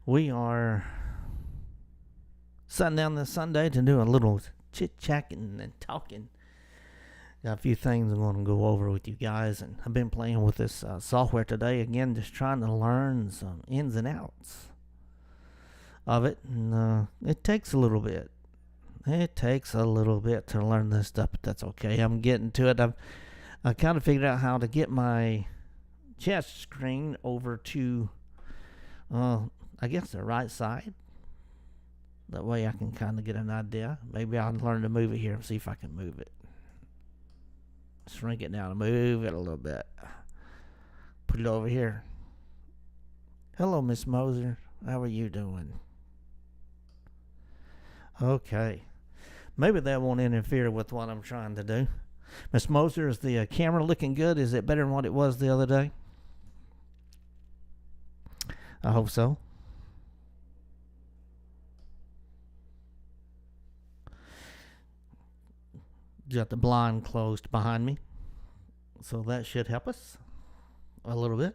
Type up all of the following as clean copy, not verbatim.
We are sitting down this Sunday to do a little chit-chatting and talking. Got a few things I'm going to go over with you guys, and I've been playing with this software today again, just trying to learn some ins and outs of it, and it takes a little bit. It takes a little bit to learn this stuff, but that's okay. I'm getting to it. I kind of figured out how to get my chat screen over to, I guess, the right side. That way I can kind of get an idea. Maybe I'll learn to move it here and see if I can move it. Shrink it down and move it a little bit. Put it over here. Hello, Miss Moser. How are you doing? Okay. Maybe that won't interfere with what I'm trying to do. Miss Moser, is the camera looking good? Is it better than what it was the other day? I hope so. Got the blind closed behind me, so that should help us a little bit.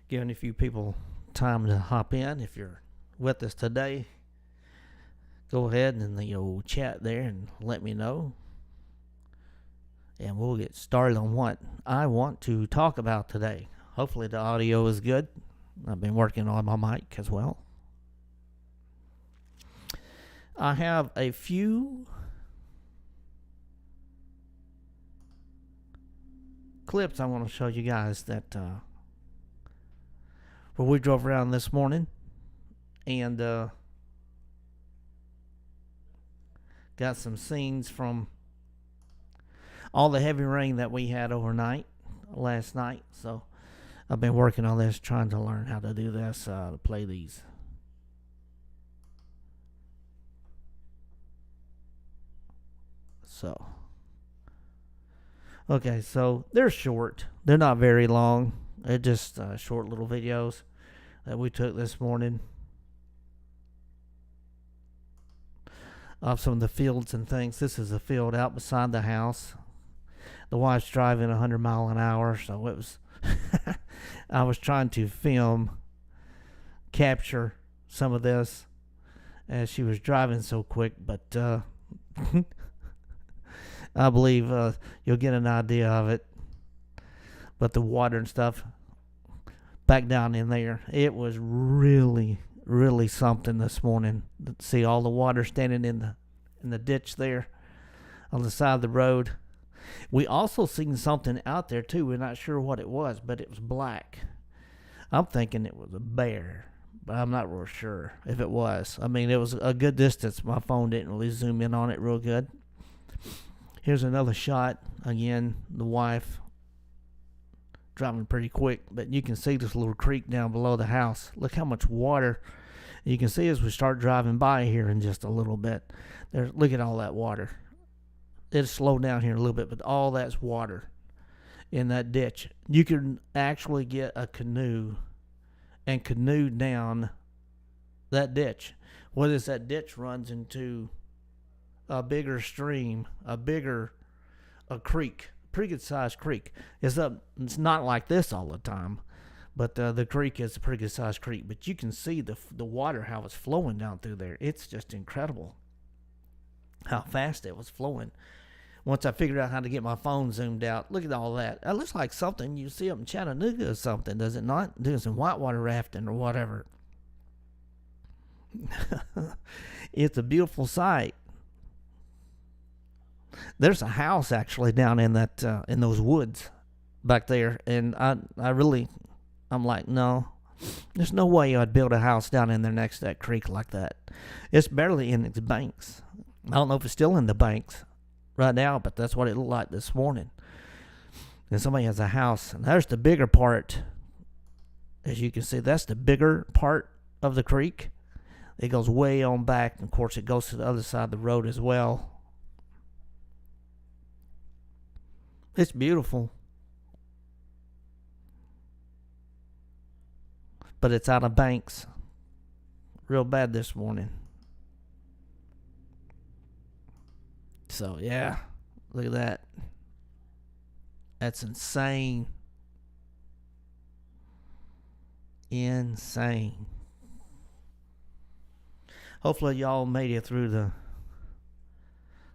Giving a few people time to hop in. If you're with us today, go ahead and the old chat there and let me know, and we'll get started on what I want to talk about today. Hopefully the audio is good. I've been working on my mic as well. I have a few clips I want to show you guys that where we drove around this morning, and got some scenes from all the heavy rain that we had overnight last night. So I've been working on this, trying to learn how to do this, to play these. So, okay, so they're short. They're not very long. They're just short little videos that we took this morning of some of the fields and things. This is a field out beside the house. The wife's driving 100 miles an hour, so it was I was trying to capture some of this as she was driving so quick, but I believe you'll get an idea of it. But the water and stuff back down in there, it was really, really something this morning. To see all the water standing in the ditch there on the side of the road. We also seen something out there too. We're not sure what it was, but it was black. I'm thinking it was a bear, but I'm not real sure if it was. I mean, it was a good distance. My phone didn't really zoom in on it real good. Here's another shot. Again, the wife driving pretty quick, but you can see this little creek down below the house. Look how much water you can see as we start driving by here in just a little bit. Look at all that water. It'll slow down here a little bit, but all that's water in that ditch. You can actually get a canoe and canoe down that ditch. What is that ditch runs into a bigger stream, a creek, pretty good sized creek. It's not like this all the time, but the creek is a pretty good sized creek. But you can see the water, how it's flowing down through there. It's just incredible how fast it was flowing. Once I figured out how to get my phone zoomed out, look at all that. That looks like something you see up in Chattanooga or something, does it not? Doing some whitewater rafting or whatever. It's a beautiful sight. There's a house actually down in that in those woods back there, and I'm like, no, there's no way I'd build a house down in there next to that creek like that. It's barely in its banks. I don't know if it's still in the banks right now, but that's what it looked like this morning. And somebody has a house, and there's the bigger part. As you can see, that's the bigger part of the creek. It goes way on back, and of course it goes to the other side of the road as well. It's beautiful. But it's out of banks real bad this morning. So, yeah. Look at that. That's insane. insane. Hopefully y'all made it through the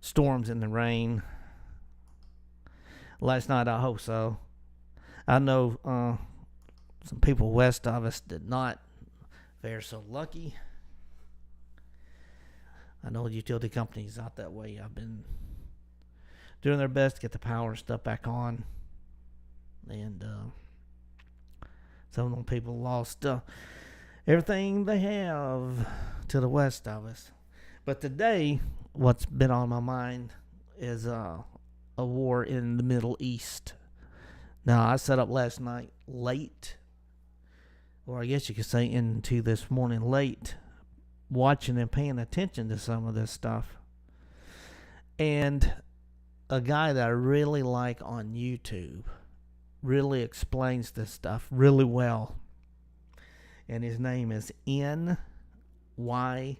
storms and the rain last night. I hope so. I know some people west of us did not fare so lucky. I know utility companies out that way have been doing their best to get the power and stuff back on. And some of them people lost everything they have to the west of us. But today, what's been on my mind is a war in the Middle East. Now, I set up last night late, or I guess you could say into this morning late, watching and paying attention to some of this stuff. And a guy that I really like on YouTube really explains this stuff really well. And his name is N.Y.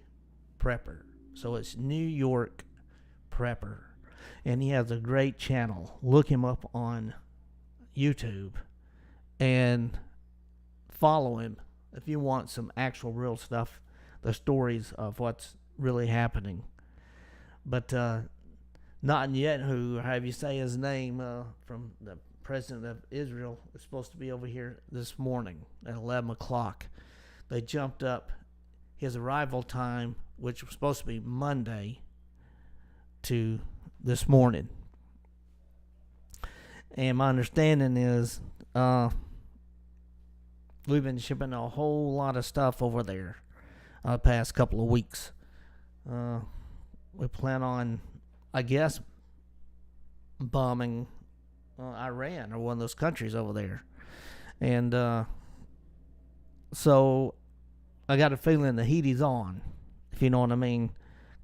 Prepper. So it's New York Prepper. And he has a great channel. Look him up on YouTube and follow him if you want some actual real stuff, the stories of what's really happening. But Netanyahu, or however you say his name, from the president of Israel, is supposed to be over here this morning at 11 o'clock. They jumped up his arrival time, which was supposed to be Monday, to this morning. And my understanding is we've been shipping a whole lot of stuff over there the past couple of weeks. We plan on, I guess, bombing Iran or one of those countries over there. And so I got a feeling the heat is on, if you know what I mean,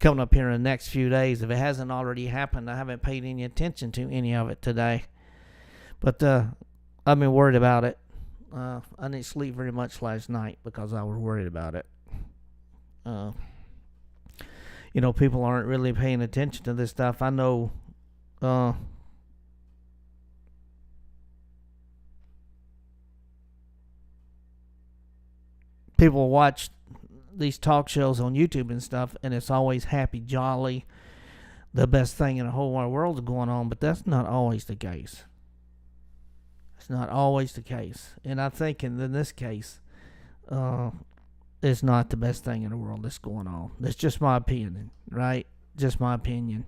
coming up here in the next few days. If it hasn't already happened, I haven't paid any attention to any of it today. But I've been worried about it. I didn't sleep very much last night because I was worried about it. You know, people aren't really paying attention to this stuff. I know people watch these talk shows on YouTube and stuff, and it's always happy, jolly, the best thing in the whole wide world is going on, but that's not always the case. It's not always the case. And I think in this case, it's not the best thing in the world that's going on. That's just my opinion, right? Just my opinion.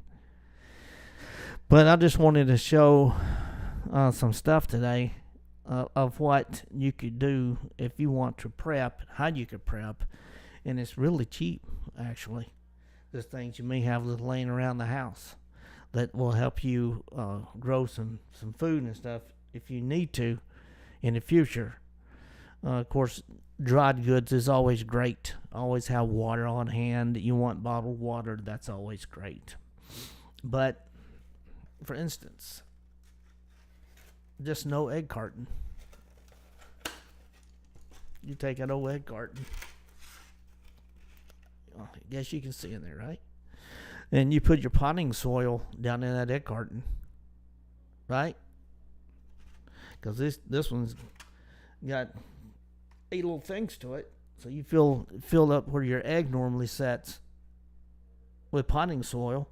But I just wanted to show some stuff today of what you could do if you want to prep, how you could prep. And it's really cheap, actually. There's things you may have laying around the house that will help you grow some food and stuff if you need to in the future. Of course, dried goods is always great. Always have water on hand. You want bottled water, that's always great. But, for instance, just no egg carton. You take an old egg carton. I guess you can see in there, right? And you put your potting soil down in that egg carton, right? Because this one's got 8 little things to it, so you fill up where your egg normally sets with potting soil,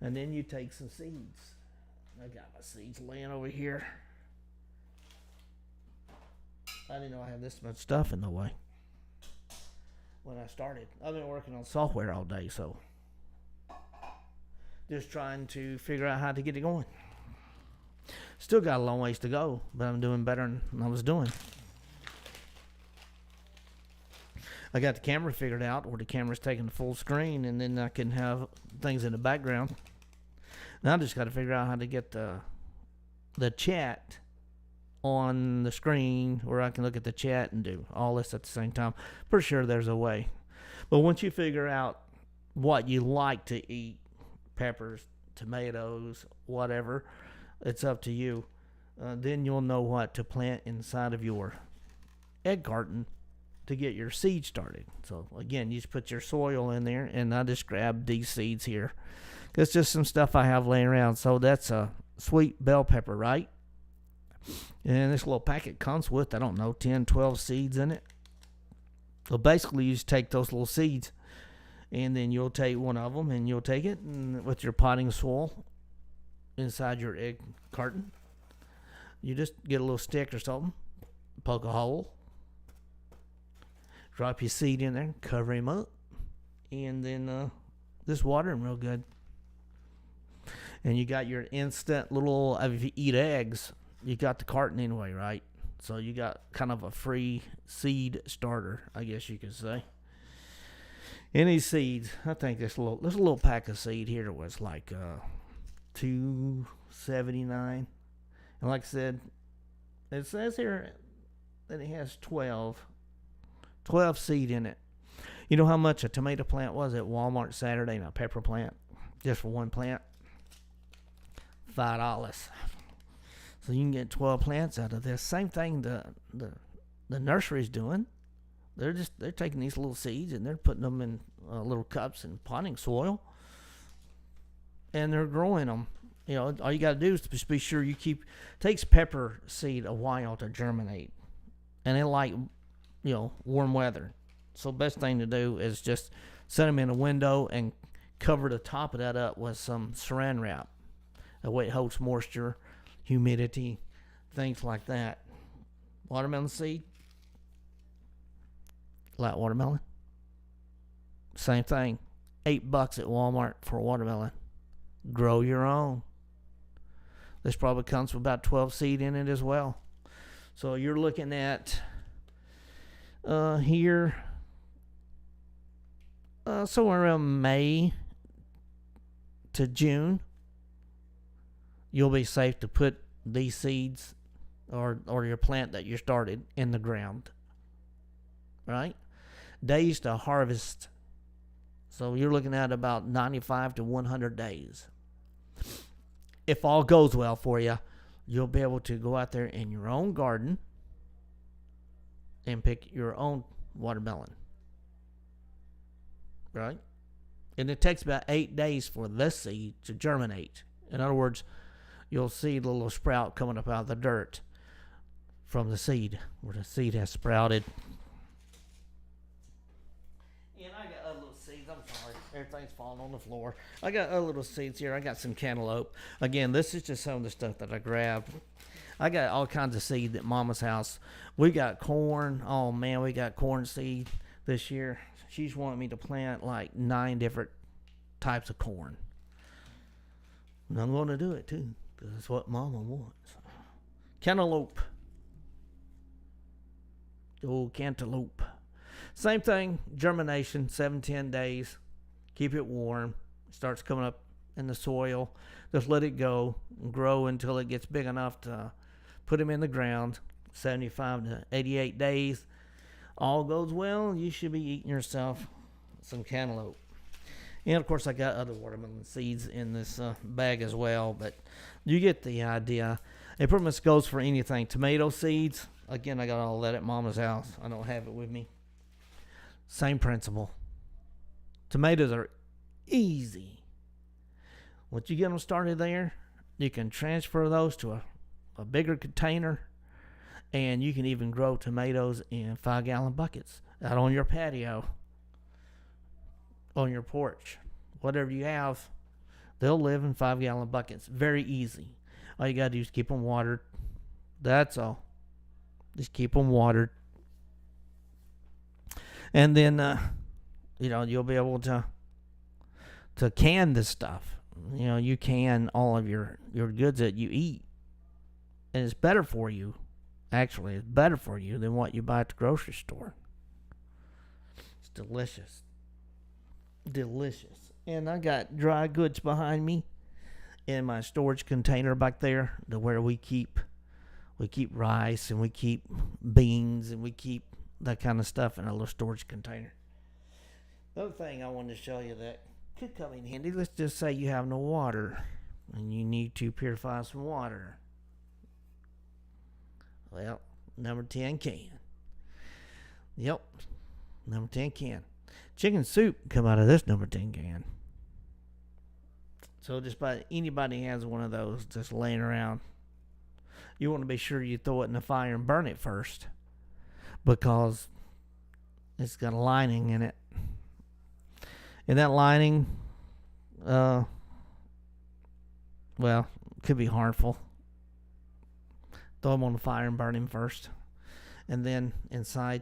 and then you take some seeds. I got my seeds laying over here. I didn't know I had this much stuff in the way when I started. I've been working on software all day, so just trying to figure out how to get it going. Still got a long ways to go, but I'm doing better than I was doing. I got the camera figured out, where the camera's taking the full screen, and then I can have things in the background. Now I just got to figure out how to get the chat on the screen where I can look at the chat and do all this at the same time. Pretty sure there's a way. But once you figure out what you like to eat, peppers, tomatoes, whatever, it's up to you. Then you'll know what to plant inside of your egg carton to get your seed started. So again, you just put your soil in there, and I just grabbed these seeds here. It's just some stuff I have laying around. So that's a sweet bell pepper, right? And this little packet comes with, I don't know, 10, 12 seeds in it. So basically, you just take those little seeds, and then you'll take one of them, and you'll take it and with your potting soil inside your egg carton. You just get a little stick or something, poke a hole, drop your seed in there, cover him up, and then just water him real good. And you got your instant little, if you eat eggs, you got the carton anyway, right? So you got kind of a free seed starter, I guess you could say. Any seeds, I think this little pack of seed here was like $2.79. And like I said, it says here that it has 12 seed in it. You know how much a tomato plant was at Walmart Saturday and a pepper plant? Just for one plant? $5. So you can get 12 plants out of this. Same thing the nursery's doing. They're taking these little seeds and they're putting them in little cups and potting soil, and they're growing them. You know, all you got to do is just be sure you keep. Takes pepper seed a while to germinate, and they like, warm weather. So best thing to do is just set them in a window and cover the top of that up with some saran wrap. That way it holds moisture, humidity, things like that. Watermelon seed, like watermelon. Same thing. $8 at Walmart for a watermelon. Grow your own. This probably comes with about 12 seed in it as well. So you're looking at here somewhere around May to June. You'll be safe to put these seeds or your plant that you started in the ground. Right? Days to harvest. So you're looking at about 95 to 100 days. If all goes well for you, you'll be able to go out there in your own garden and pick your own watermelon. Right? And it takes about 8 days for this seed to germinate. In other words, you'll see the little sprout coming up out of the dirt from the seed, where the seed has sprouted. And I got other little seeds. I'm sorry. Everything's falling on the floor. I got other little seeds here. I got some cantaloupe. Again, this is just some of the stuff that I grabbed. I got all kinds of seed at Mama's house. We got corn. Oh, man, we got corn seed this year. She's wanting me to plant like 9 different types of corn. And I'm going to do it, too, because that's what Mama wants. Cantaloupe. Oh, cantaloupe. Same thing, germination, 7-10 days. Keep it warm. It starts coming up in the soil. Just let it go and grow until it gets big enough to put them in the ground. 75 to 88 days. All goes well, you should be eating yourself some cantaloupe. And, of course, I got other watermelon seeds in this bag as well, but you get the idea. It pretty much goes for anything. Tomato seeds, again, I got all that at Mama's house. I don't have it with me. Same principle. Tomatoes are easy. Once you get them started there, you can transfer those to a bigger container, and you can even grow tomatoes in 5-gallon buckets out on your patio, on your porch. Whatever you have, they'll live in 5-gallon buckets. Very easy. All you got to do is keep them watered. That's all. Just keep them watered. And then, you'll be able to can this stuff. You can all of your goods that you eat. And it's better for you. Actually, it's better for you than what you buy at the grocery store. It's delicious. Delicious. And I got dry goods behind me in my storage container back there, to where we keep rice and we keep beans and we keep that kind of stuff in a little storage container. The other thing I wanted to show you that could come in handy, let's just say you have no water and you need to purify some water. Well, number 10 can. Yep, number 10 can. Chicken soup come out of this number 10 can. So just about anybody has one of those just laying around. you want to be sure you throw it in the fire and burn it first, because it's got a lining in it. And that lining, could be harmful. Throw them on the fire and burn them first. And then inside,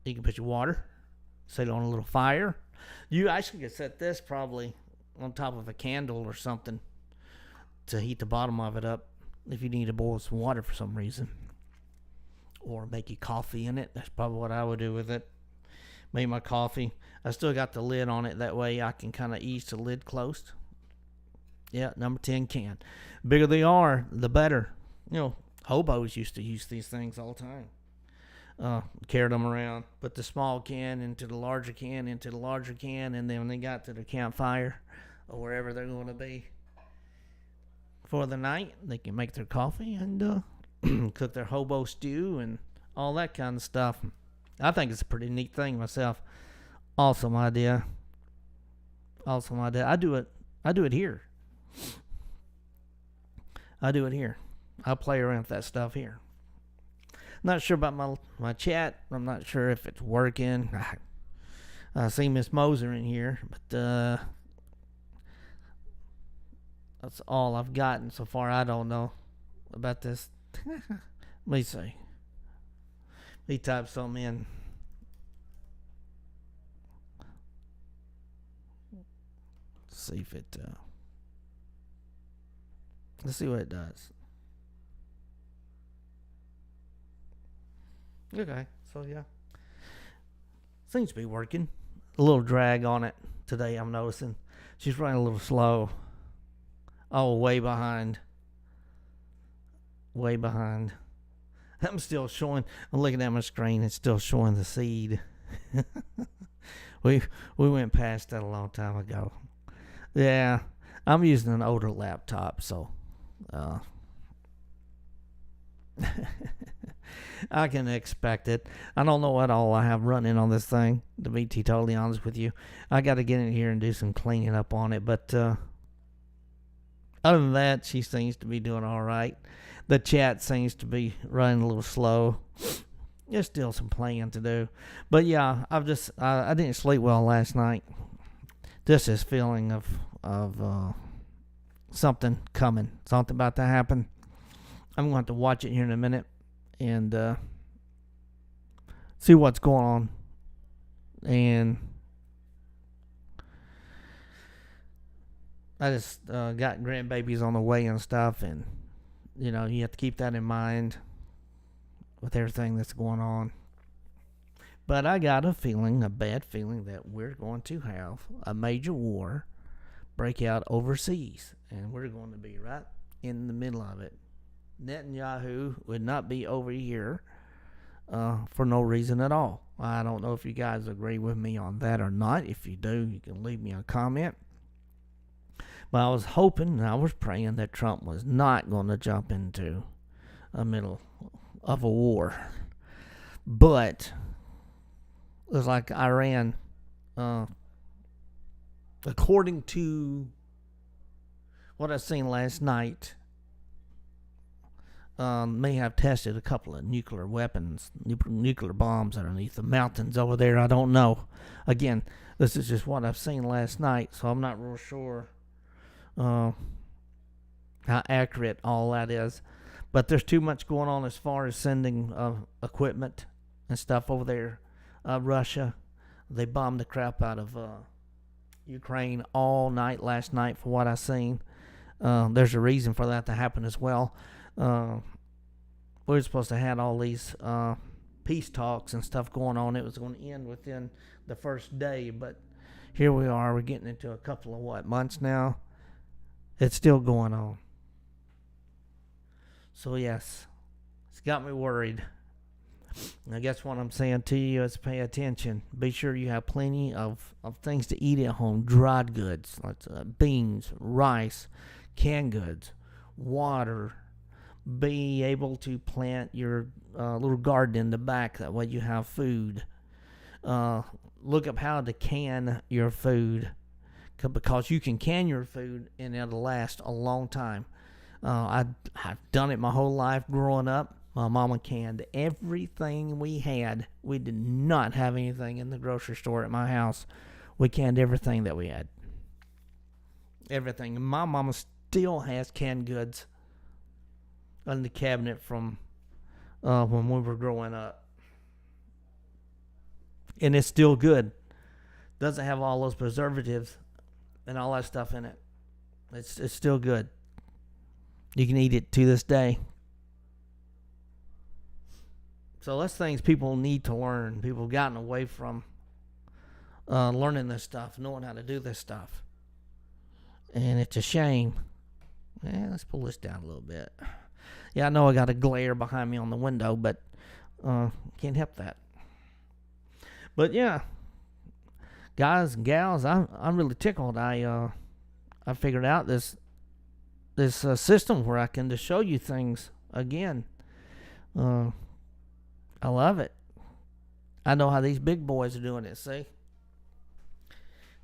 you can put your water, set it on a little fire. You actually could set this probably on top of a candle or something to heat the bottom of it up if you need to boil some water for some reason. Or make you coffee in it. That's probably what I would do with it. Make my coffee. I still got the lid on it. That way I can kind of ease the lid closed. Yeah, number 10 can. Bigger they are, the better. Hobos used to use these things all the time. Carried them around. Put the small can into the larger can, into the larger can, and then when they got to the campfire or wherever they're going to be for the night, they can make their coffee and cook their hobo stew and all that kind of stuff. I think it's a pretty neat thing myself. Awesome idea. I do it here. I play around with that stuff here. Not sure about my chat. I'm not sure if it's working. I see Miss Moser in here, but that's all I've gotten so far. I don't know about this. Let me see. Let me type something in. See if it. Let's see what it does. Okay, so yeah. Seems to be working. A little drag on it today, I'm noticing. She's running a little slow. Oh, way behind. I'm still showing. I'm looking at my screen. It's still showing the seed. We went past that a long time ago. Yeah, I'm using an older laptop, so I can expect it. I don't know what all I have running on this thing, to be totally honest with you. I got to get in here and do some cleaning up on it, but other than that, she seems to be doing all right. The chat seems to be running a little slow. There's still some playing to do. But yeah, I didn't sleep well last night. Just this feeling of something coming, something about to happen. I'm going to have to watch it here in a minute and see what's going on. And I just got grandbabies on the way and stuff, and you have to keep that in mind with everything that's going on. But I got a bad feeling, that we're going to have a major war break out overseas, and we're going to be right in the middle of it. Netanyahu would not be over here for no reason at all. I don't know if you guys agree with me on that or not. If you do, you can leave me a comment. But I was hoping and I was praying that Trump was not going to jump into the middle of a war. But it was like Iran, according to what I seen last night, may have tested a couple of nuclear weapons, nuclear bombs underneath the mountains over there. I don't know. Again, this is just what I've seen last night, so I'm not real sure how accurate all that is. But there's too much going on as far as sending equipment and stuff over there. Russia, they bombed the crap out of Ukraine all night last night, for what I've seen. There's a reason for that to happen as well. We were supposed to have all these peace talks and stuff going on. It was going to end within the first day, but here we are. We're getting into a couple of months now. It's still going on. So yes, it's got me worried. I guess what I'm saying to you is pay attention. Be sure you have plenty of things to eat at home. Dried goods, like beans, rice, canned goods, water. Be able to plant your little garden in the back. That way you have food. Look up how to can your food, because you can can your food and it'll last a long time. I've done it my whole life growing up. My mama canned everything we had. We did not have anything in the grocery store at my house. We canned everything that we had. Everything. My mama still has canned goods in the cabinet from when we were growing up. And it's still good. Doesn't have all those preservatives and all that stuff in it. It's still good. You can eat it to this day. So that's things people need to learn. People have gotten away from learning this stuff, knowing how to do this stuff. And it's a shame. Let's pull this down a little bit. Yeah, I know I got a glare behind me on the window, but can't help that. But yeah, guys and gals, I'm really tickled. I figured out this system where I can just show you things again. I love it. I know how these big boys are doing it. See,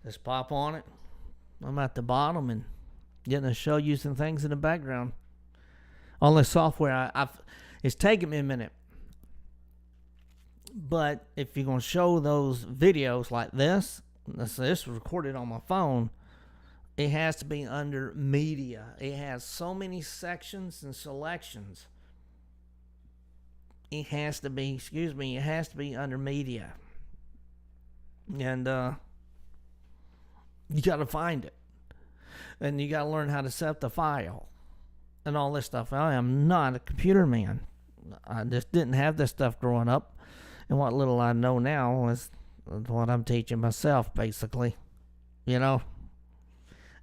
just pop on it. I'm at the bottom and getting to show you some things in the background. On the software, it's taking me a minute. But if you're going to show those videos like this is recorded on my phone, it has to be under media. It has so many sections and selections. It has to be under media. And you got to find it. And you got to learn how to set the file and all this stuff. I am not a computer man. I just didn't have this stuff growing up. And what little I know now is what I'm teaching myself, basically. You know,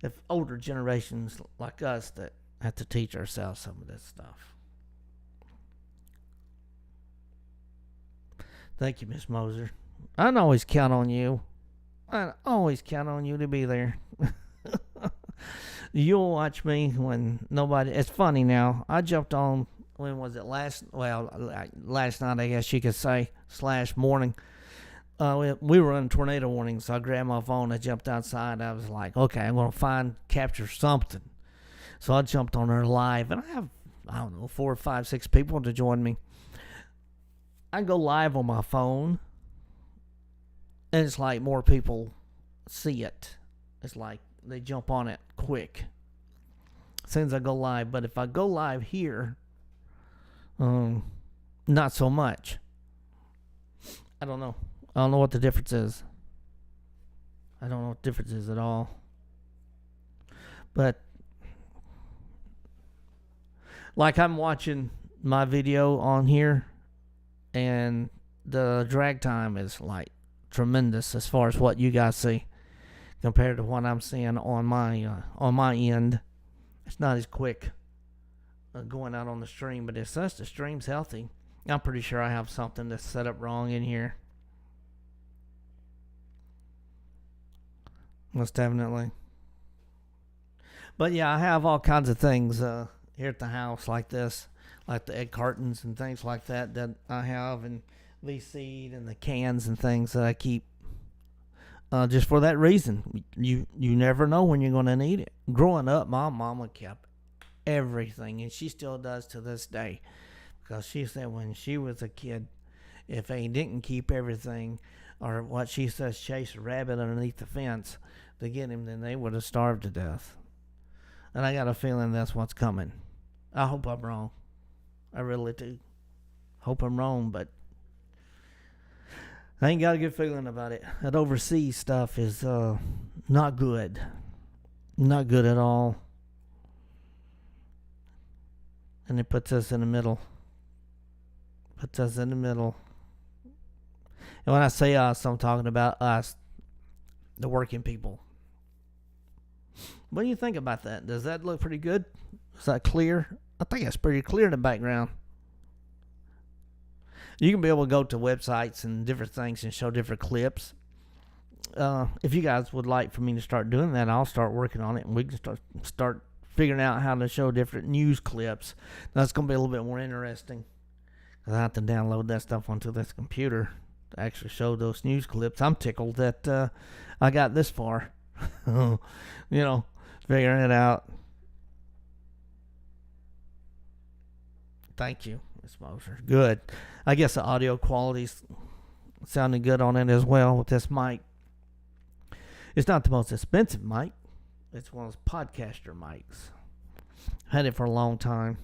if older generations like us that have to teach ourselves some of this stuff. Thank you, Miss Moser. I can always count on you. I always count on you to be there. You'll watch me when nobody... It's funny now. I jumped on... When was it? Last night, I guess you could say, / morning. We were in tornado warning, so I grabbed my phone. I jumped outside. I was like, okay, I'm going to capture something. So I jumped on her live, and I have, 4, 5, 6 people to join me. I go live on my phone, and it's like more people see it. It's like they jump on it quick as soon as I go live. But if I go live here, not so much. I don't know. I don't know what the difference is. I don't know what the difference is at all. But like I'm watching my video on here, and the drag time is like tremendous as far as what you guys see compared to what I'm seeing on my end. It's not as quick going out on the stream, but it says the stream's healthy. I'm pretty sure I have something that's set up wrong in here. Most definitely. But yeah, I have all kinds of things here at the house like this, like the egg cartons and things like that I have, and leaf seed and the cans and things that I keep just for that reason. You never know when you're going to need it. Growing up, my mama kept everything, and she still does to this day, because she said when she was a kid, if they didn't keep everything, or what she says, chase a rabbit underneath the fence to get him, then they would have starved to death. And I got a feeling that's what's coming. I hope I'm wrong. I really do. Hope I'm wrong, but I ain't got a good feeling about it. That overseas stuff is not good. Not good at all. And it puts us in the middle. Puts us in the middle. And when I say us, I'm talking about us, the working people. What do you think about that? Does that look pretty good? Is that clear? I think it's pretty clear in the background. You can be able to go to websites and different things and show different clips. If you guys would like for me to start doing that, I'll start working on it, and we can start figuring out how to show different news clips. That's going to be a little bit more interesting, because I have to download that stuff onto this computer to actually show those news clips. I'm tickled that I got this far. Figuring it out. Thank you, Miss Moser. Good. I guess the audio quality's sounding good on it as well with this mic. It's not the most expensive mic. It's one of those podcaster mics. Had it for a long time.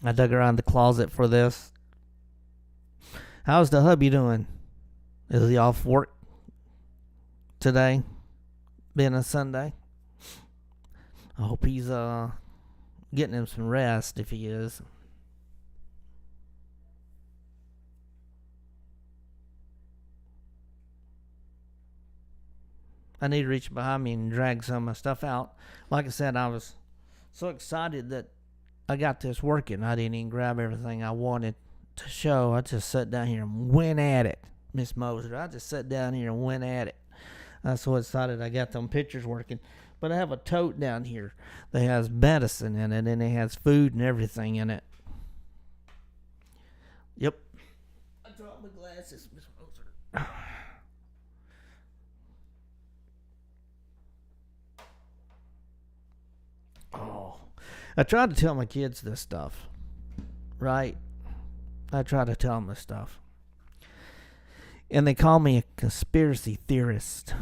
I dug around the closet for this. How's the hubby doing? Is he off work today? Being a Sunday? I hope he's getting him some rest if he is. I need to reach behind me and drag some of my stuff out. Like I said, I was so excited that I got this working. I didn't even grab everything I wanted to show. I just sat down here and went at it, Miss Moser. I just sat down here and went at it. I'm so excited I got them pictures working. But I have a tote down here that has medicine in it, and it has food and everything in it. Yep. I dropped my glasses, Miss Moser. Oh, I tried to tell my kids this stuff, right? I try to tell them this stuff. And they call me a conspiracy theorist.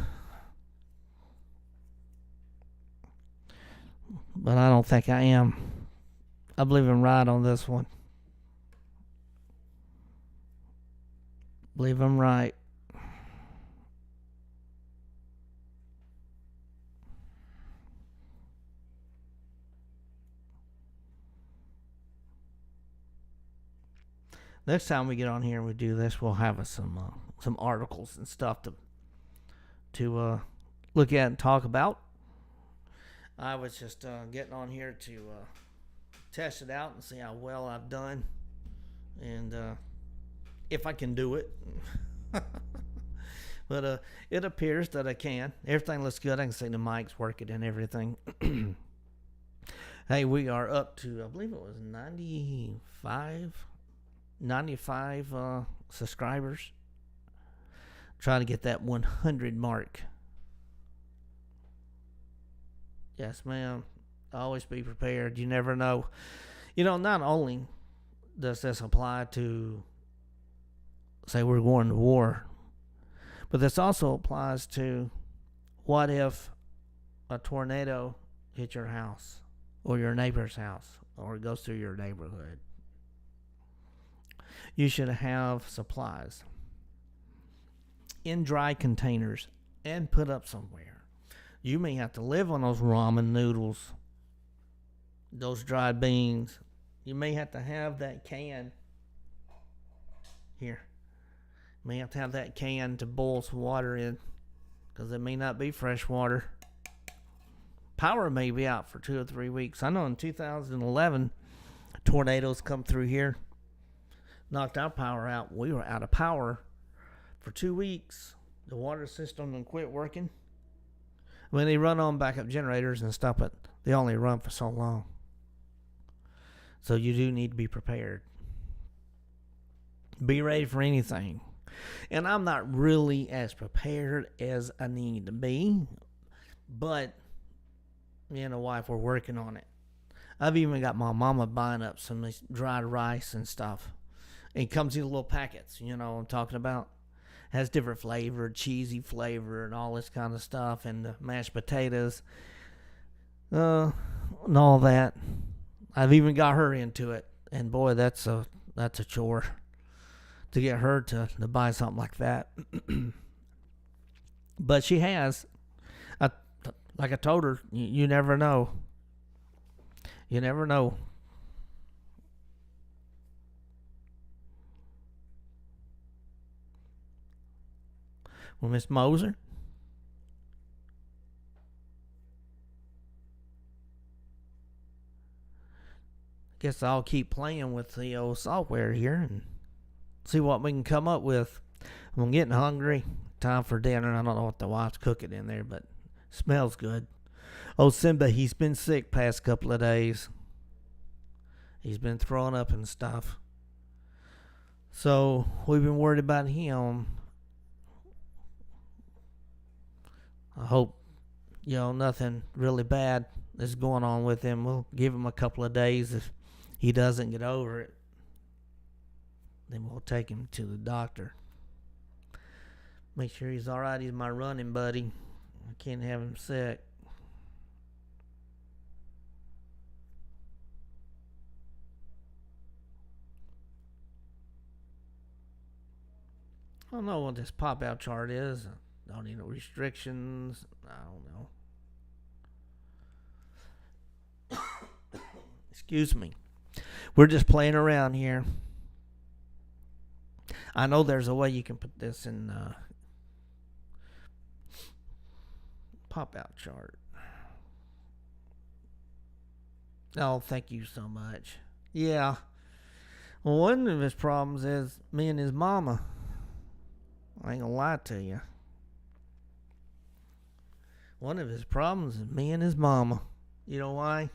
But I don't think I am. I believe I'm right on this one. Believe I'm right. Next time we get on here and we do this, we'll have some articles and stuff to look at and talk about. I was just getting on here to test it out and see how well I've done, and if I can do it. But it appears that I can. Everything looks good. I can see the mic's working and everything. Hey, we are up to, I believe it was 95 subscribers. Trying to get that 100 mark. Yes, ma'am. Always be prepared. You never know. You know, not only does this apply to, say, we're going to war, but this also applies to what if a tornado hits your house or your neighbor's house or it goes through your neighborhood. You should have supplies in dry containers and put up somewhere. You may have to live on those ramen noodles, those dried beans. You may have to have that can here. You may have to have that can to boil some water in, because it may not be fresh water. Power may be out for 2 or 3 weeks. I know in 2011, tornadoes come through here, knocked our power out. We were out of power for 2 weeks. The water system didn't quit working. When they run on backup generators and stuff, but they only run for so long. So you do need to be prepared. Be ready for anything. And I'm not really as prepared as I need to be, but me and the wife were working on it. I've even got my mama buying up some dried rice and stuff. It comes in little packets, you know what I'm talking about. Has different flavor, cheesy flavor, and all this kind of stuff, and the mashed potatoes, and all that. I've even got her into it, and boy, that's a chore to get her to buy something like that. But she has. Like I told her, you never know. You never know. Well, Miss Moser, guess I'll keep playing with the old software here and see what we can come up with. I'm getting hungry. Time for dinner. I don't know what the wife's cooking in there, but smells good. Old Simba, he's been sick past couple of days. He's been throwing up and stuff. So we've been worried about him. I hope, nothing really bad is going on with him. We'll give him a couple of days. If he doesn't get over it, then we'll take him to the doctor. Make sure he's all right. He's my running buddy. I can't have him sick. I don't know what this pop-out chart is. I don't need no restrictions. I don't know. Excuse me. We're just playing around here. I know there's a way you can put this in pop-out chart. Oh, thank you so much. Yeah. Well, one of his problems is me and his mama. I ain't gonna lie to you. One of his problems is me and his mama. You know why?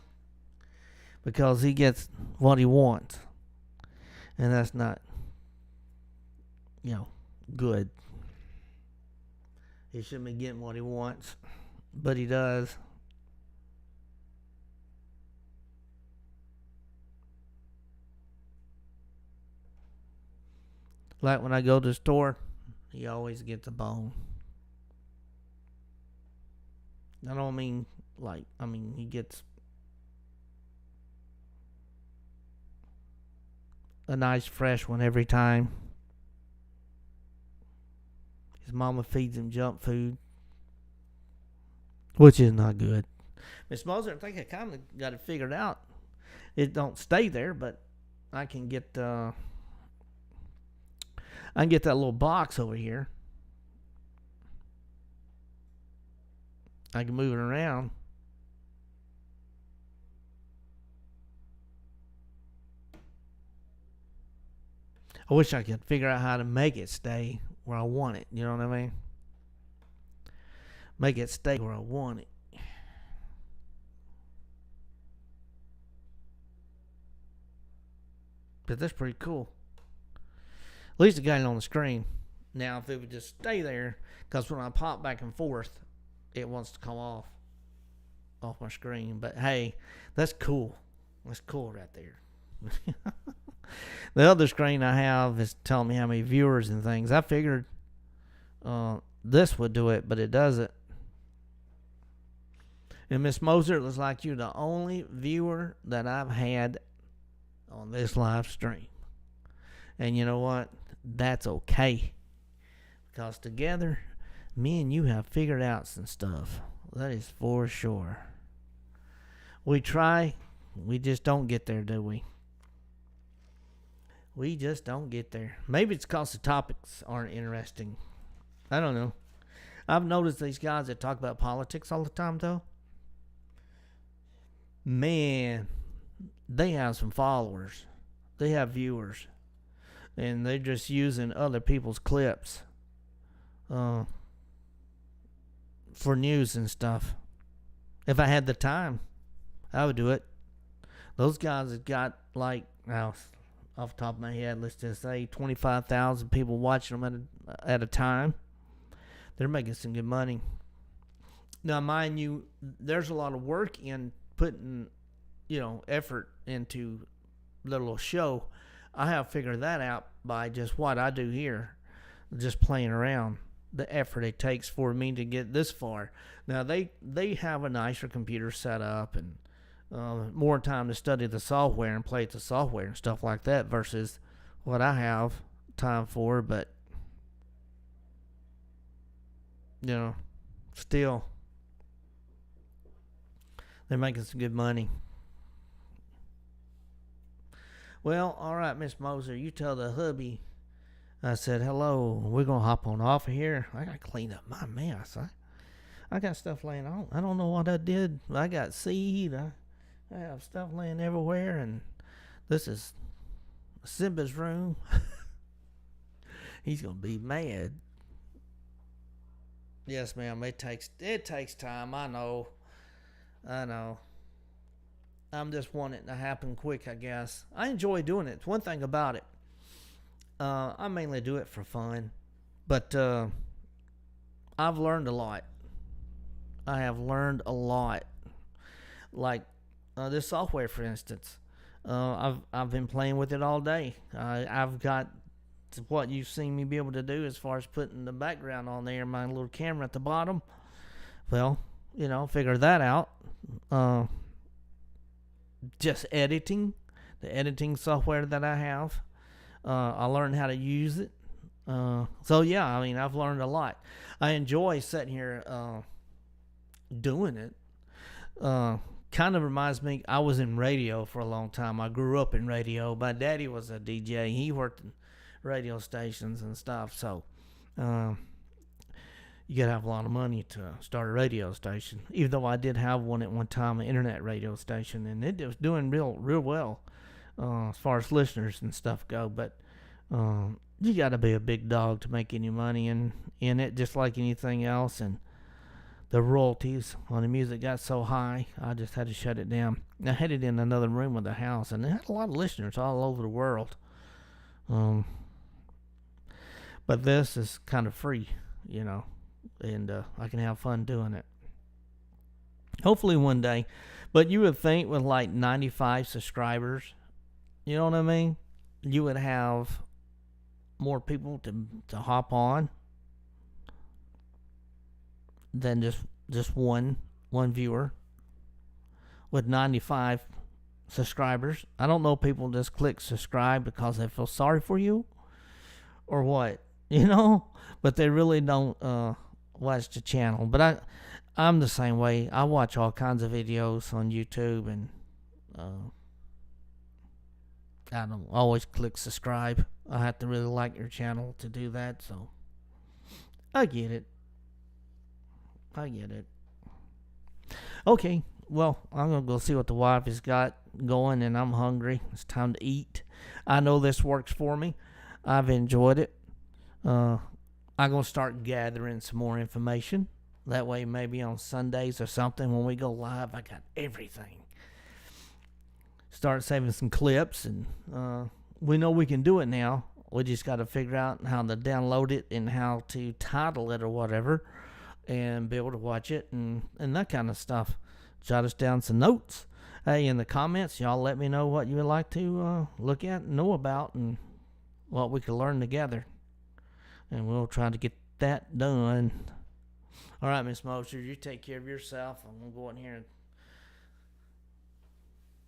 Because he gets what he wants. And that's not, good. He shouldn't be getting what he wants. But he does. Like when I go to the store, he always gets a bone. I don't mean he gets a nice fresh one every time. His mama feeds him junk food, which is not good. Miss Moser, I think I kind of got it figured out. It don't stay there, but I can get that little box over here. I can move it around. I wish I could figure out how to make it stay where I want it. You know what I mean? Make it stay where I want it. But that's pretty cool. At least it got it on the screen. Now, if it would just stay there, because when I pop back and forth, it wants to come off my screen. But hey, that's cool. That's cool right there. The other screen I have is telling me how many viewers and things. I figured this would do it, but it doesn't. And Miss Moser, it looks like you're the only viewer that I've had on this live stream. And you know what? That's okay. Because together, me and you have figured out some stuff. That is for sure. We try. We just don't get there, do we? We just don't get there. Maybe it's because the topics aren't interesting. I don't know. I've noticed these guys that talk about politics all the time, though. Man, they have some followers. They have viewers. And they're just using other people's clips for news and stuff. If I had the time, I would do it. Those guys have got off the top of my head, let's just say 25,000 people watching them at a time. They're making some good money. Now, mind you, there's a lot of work in putting, effort into the little show. I have figured that out by just what I do here, just playing around. The effort it takes for me to get this far. Now, they have a nicer computer set up and more time to study the software and play with the software and stuff like that versus what I have time for. But, still, they're making some good money. Well, all right, Miss Moser, you tell the hubby I said hello. We're going to hop on off of here. I got to clean up my mess. I got stuff laying on. I don't know what I did. I got seed. I have stuff laying everywhere, and this is Simba's room. He's going to be mad. Yes, ma'am. It takes time. I know. I'm just wanting it to happen quick, I guess. I enjoy doing it. It's one thing about it. I mainly do it for fun, but I've learned a lot. I have learned a lot. Like this software, for instance. I've been playing with it all day. I've got what you've seen me be able to do as far as putting the background on there, my little camera at the bottom. Well, figure that out. Just editing, the editing software that I have. I learned how to use it. So yeah, I mean, I've learned a lot. I enjoy sitting here doing it. Kind of reminds me, I was in radio for a long time. I grew up in radio. My daddy was a DJ. He worked in radio stations and stuff. So you gotta have a lot of money to start a radio station. Even though I did have one at one time, an internet radio station, and it was doing real well as far as listeners and stuff go. But you gotta be a big dog to make any money in it, just like anything else. And the royalties on the music got so high, I just had to shut it down. I had it in another room of the house, and it had a lot of listeners all over the world. But this is kind of free, and I can have fun doing it. Hopefully one day. But you would think with like 95 subscribers, you know what I mean? You would have more people to hop on than just one viewer. With 95 subscribers, I don't know if people just click subscribe because they feel sorry for you or what, but they really don't watch the channel. But I'm the same way. I watch all kinds of videos on YouTube, and I don't always click subscribe. I have to really like your channel to do that, so I get it. Okay, well, I'm going to go see what the wife has got going, and I'm hungry. It's time to eat. I know this works for me. I've enjoyed it. I'm going to start gathering some more information. That way, maybe on Sundays or something, when we go live, I got everything. Start saving some clips, and we know we can do it now. We just got to figure out how to download it and how to title it or whatever, and be able to watch it and that kind of stuff. Jot us down some notes. Hey, in the comments, y'all let me know what you would like to look at and know about, and what we can learn together. And we'll try to get that done. All right, Miss Mosher, you take care of yourself. I'm going to go in here and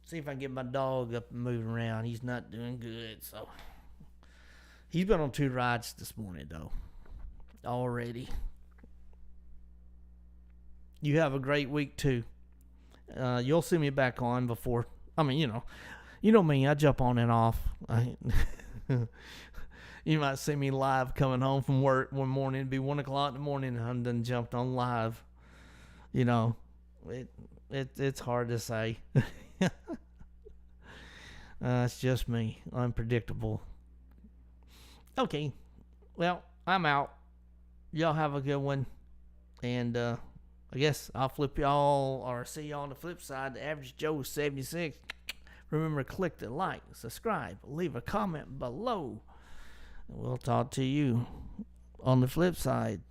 see if I can get my dog up and moving around. He's not doing good, so. He's been on 2 rides this morning, though, already. You have a great week, too. You'll see me back on before. I mean, you know me. I jump on and off. You might see me live coming home from work one morning. It'd be 1 o'clock in the morning, and I'm done jumped on live. It's hard to say. It's just me. Unpredictable. Okay. Well, I'm out. Y'all have a good one. And I guess I'll flip y'all or see y'all on the flip side. The Average Joe 76. Remember, click the like, subscribe, leave a comment below. We'll talk to you on the flip side.